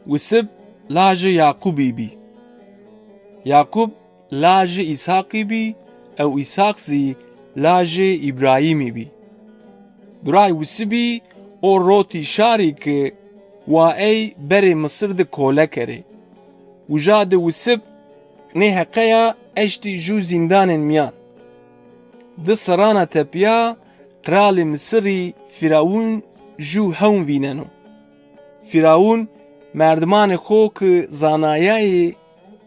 وسب لاج يعقوبي بي يعقوب لاج إسحاقي بي أو إسحاق زي لاج إبراهيمي بي برای وسبی او روتی شاری که و ای بری مصر ده کوله کره و جاد وسب نه حقیقه اشتی جو زندان میان ده سرانه تپیا قرال مصری فرعون جو هون ویننو فرعون مردمان خو که زانایای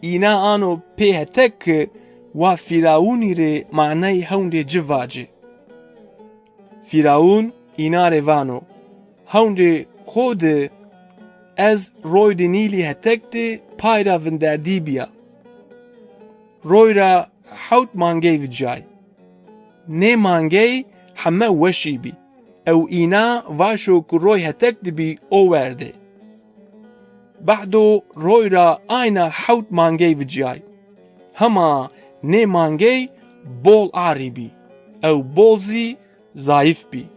اینا آنو پیه تک و فرعونی ره معنی هون ده جواجه فرعون اینا روانو هون ده خود از روی ده نیلی هتک ده پای را وندردی بیا روی را حوت مانگی و جای نه مانگی همه وشی بی او اینا واشو که روی هتک ده بی او ورده بعدو روی را اینا حوت مانگی و جای هما نه مانگی بول آری بی او بولزی ضعیف بی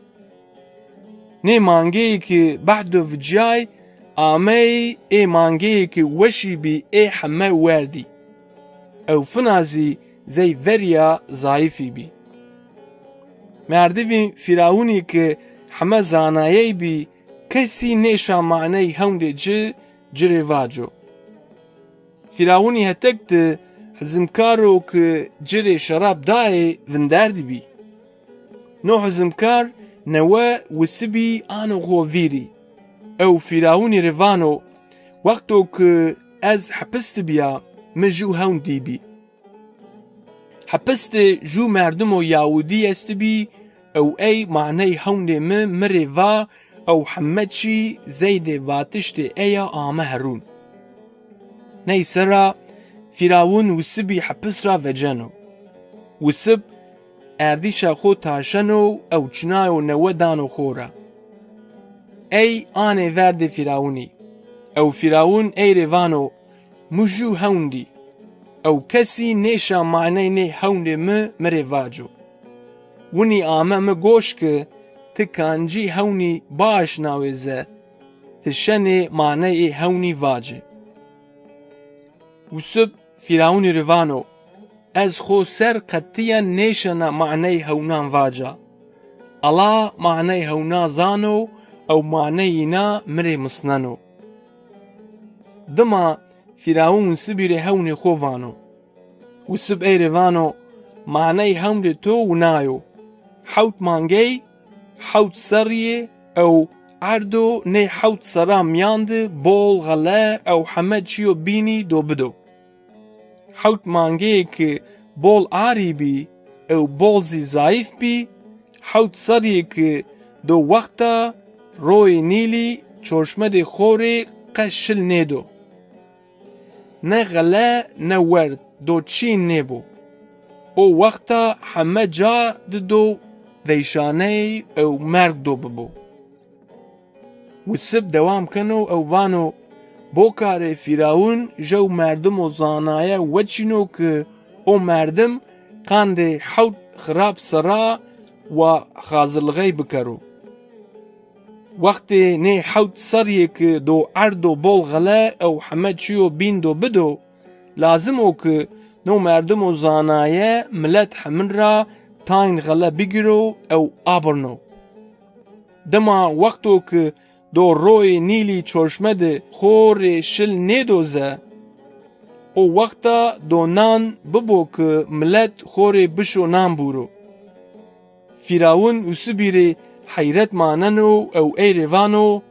نه مانگی که بعدو و جای آمی ای مانگی که وشی بی ای همه وردی او فنازی زی وریا ضعیفی بی مردی فرعونی که همه زانایی بی کسی نیشا معنی هونده جره واجو فرعونی هتک ده حزمکارو که جره شراب دای وندردی بی نو حزمکار نوه وسبی آنو غوویری او فرعونی روانو وقتو که از حپست بیا مجو هون دی بی حپست جو مردم و یهودی است بی او ای معنی هون دی مروه او حمدشی زید واتشت ایا آمه هرون نی سرا فرعون وسبی حپس را وجنو وسب اردیشا خو تاشنو او چنایو نو دانو خورا ای آنه ورد فرعونی او فرعون ای روانو مجو هوندی او کسی نیشا معنی نه هونده مرواجو ونی آمه گوش که تکانجی هونی باش ناویزه تشنه معنی هونی واجه وسب فرعون روانو از خو سر قطیا نیشنا معنی هونان واجه الله معنی هونا زانو او معنی نا مری مسننو دما فرعون سبیره هونی خوانو وسب ای روانو معنی هونده تو و نایو حوت مانگی حوت سریه او عردو نه حوت سرا میانده بول غله او حمد چیو بینی دو بدو حوت مانگی که بول آری بی او بولزی ضعیف بی حوت سریه که دو وقتا روی نیلی چشمه خوری قشل نیدو نه غله نه ورد دو چین نبو او وقتا همه جا دو ویشانه او مرگ دو ببو وسب دوام کنو او وانو بو کار فرعون جو مردم و زانایه وچینو که او مردم قاند حوت خراب سرا و خازلغی بکرو وقتی نه حوت سریه که دو عرد و بول غله او همه چیو بین دو بدو لازم او که نو مردم و زانایه ملت همین را تاین غله بگیرو او آبرنو دما وقتو که دو روی نیلی چشمه ده خور شل نیدوزه او وقتا دو نان ببو که ملت خور بشو نان بورو فرعون وسبیره حیرت ماننو او ای روانو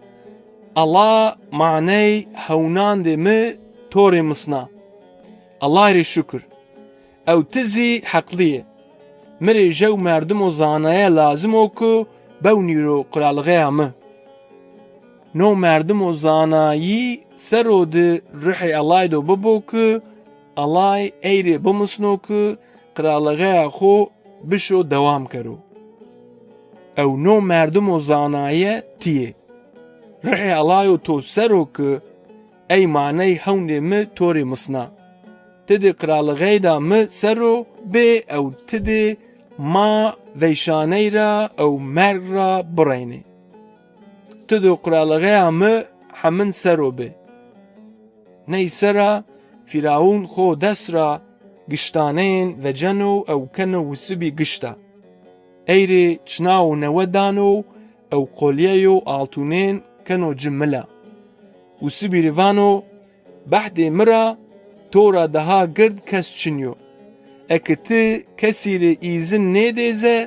الله معنی هونان ده مه طور مصنا الله ری شکر او تزی حقلیه مری جو مردم و زانایه لازم او که بونی رو قرالغه همه نو مردم و زانایی سرو ده روح الله دو ببو که الله ایره بمسنو که قرالغه خو بشو دوام کرو او نو مردم و زانایه تیه روح الله تو سرو که ای معنی هونه مه طوری مصنا تده قرالغه دا مه سرو به او تده ما ویشانه را او مرگ را برینه تده قرالغه مه همین سرو به نەیسەرە فیراون خۆ دەسرا گشتانەیەن vejeno ew keno wisibî gişta. Eyrê çinaw newedano ew qolyeyo altûnên keno cimila. Wisibî rîvano behdê mira tora daha gird kes çinyo. Eke ti kesî rê îzin nêdêze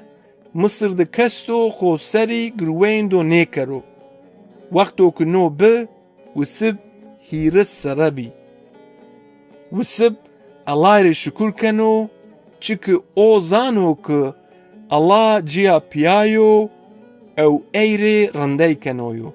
Misir di kesto xo serî girwên do nêkero. Wexto ku no bi wisib hîris sere bî. Wisib Allahê şukur keno çikî o zano ku Allah ciya piyayo ew eyrê rindey kenoyo.